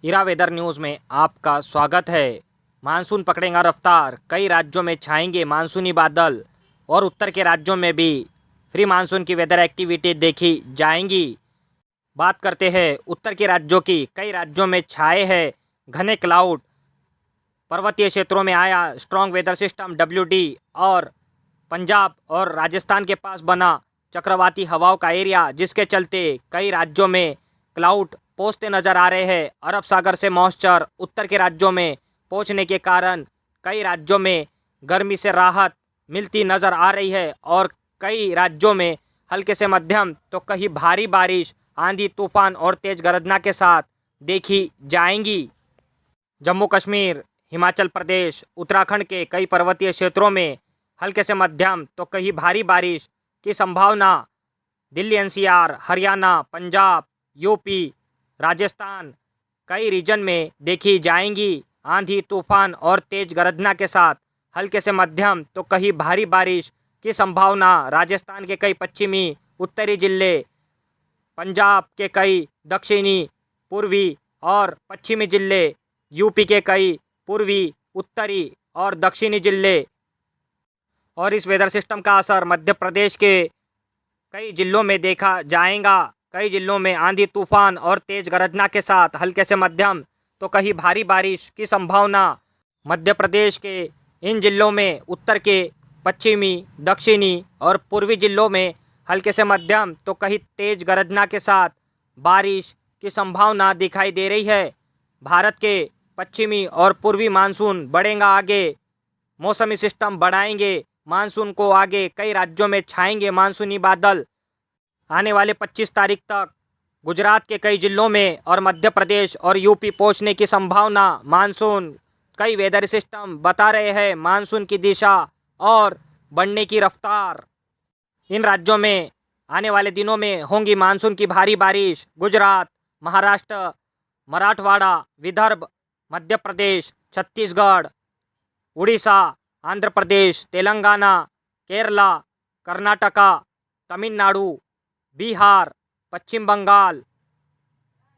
इरा weather news में आपका स्वागत है। मानसून पकड़ेगा रफ्तार, कई राज्यों में छाएंगे मानसूनी बादल और उत्तर के राज्यों में भी फ्री मानसून की वेदर एक्टिविटी देखी जाएंगी। बात करते हैं उत्तर के राज्यों की। कई राज्यों में छाए हैं घने क्लाउड। पर्वतीय क्षेत्रों में आया स्ट्रॉन्ग वेदर सिस्टम WD और पंजाब और राजस्थान के पास बना चक्रवाती हवाओं का एरिया, जिसके चलते कई राज्यों में क्लाउड पहुँचते नज़र आ रहे हैं। अरब सागर से मॉइस्चर उत्तर के राज्यों में पहुँचने के कारण कई राज्यों में गर्मी से राहत मिलती नज़र आ रही है और कई राज्यों में हल्के से मध्यम तो कहीं भारी बारिश, आंधी तूफान और तेज़ गर्जना के साथ देखी जाएंगी। जम्मू कश्मीर, हिमाचल प्रदेश, उत्तराखंड के कई पर्वतीय क्षेत्रों में हल्के से मध्यम तो कहीं भारी बारिश की संभावना। दिल्ली NCR, हरियाणा, पंजाब, यूपी, राजस्थान कई रीजन में देखी जाएंगी। आंधी तूफान और तेज गर्जना के साथ हल्के से मध्यम तो कहीं भारी बारिश की संभावना। राजस्थान के कई पश्चिमी उत्तरी जिले, पंजाब के कई दक्षिणी पूर्वी और पश्चिमी जिले, यूपी के कई पूर्वी उत्तरी और दक्षिणी जिले और इस वेदर सिस्टम का असर मध्य प्रदेश के कई जिलों में देखा जाएगा। कई जिलों में आंधी तूफान और तेज गर्जना के साथ हल्के से मध्यम तो कहीं भारी बारिश की संभावना। मध्य प्रदेश के इन जिलों में उत्तर के पश्चिमी, दक्षिणी और पूर्वी जिलों में हल्के से मध्यम तो कहीं तेज गर्जना के साथ बारिश की संभावना दिखाई दे रही है। भारत के पश्चिमी और पूर्वी मानसून बढ़ेगा आगे। मौसमी सिस्टम बढ़ाएंगे मानसून को आगे। कई राज्यों में छाएंगे मानसूनी बादल। आने वाले 25 तारीख तक गुजरात के कई जिलों में और मध्य प्रदेश और यूपी पहुंचने की संभावना। मानसून कई वेदर सिस्टम बता रहे हैं मानसून की दिशा और बढ़ने की रफ्तार। इन राज्यों में आने वाले दिनों में होंगी मानसून की भारी बारिश। गुजरात, महाराष्ट्र, मराठवाड़ा, विदर्भ, मध्य प्रदेश, छत्तीसगढ़, उड़ीसा, आंध्र प्रदेश, तेलंगाना, केरला, कर्नाटका, तमिलनाडु, बिहार, पश्चिम बंगाल,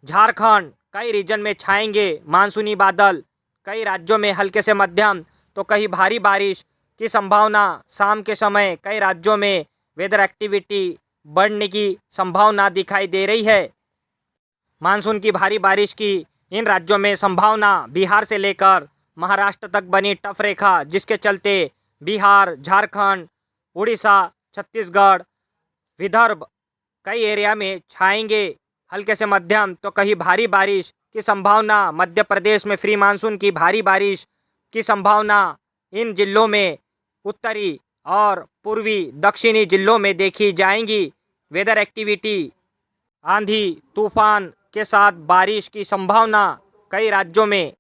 झारखंड कई रीजन में छाएंगे मानसूनी बादल। कई राज्यों में हल्के से मध्यम तो कहीं भारी बारिश की संभावना। शाम के समय कई राज्यों में वेदर एक्टिविटी बढ़ने की संभावना दिखाई दे रही है। मानसून की भारी बारिश की इन राज्यों में संभावना। बिहार से लेकर महाराष्ट्र तक बनी टफ रेखा, जिसके चलते बिहार, झारखंड, उड़ीसा, छत्तीसगढ़, विदर्भ कई एरिया में छाएंगे हल्के से मध्यम तो कहीं भारी बारिश की संभावना। मध्य प्रदेश में फ्री मानसून की भारी बारिश की संभावना इन जिलों में उत्तरी और पूर्वी दक्षिणी जिलों में देखी जाएंगी। वेदर एक्टिविटी आंधी तूफान के साथ बारिश की संभावना कई राज्यों में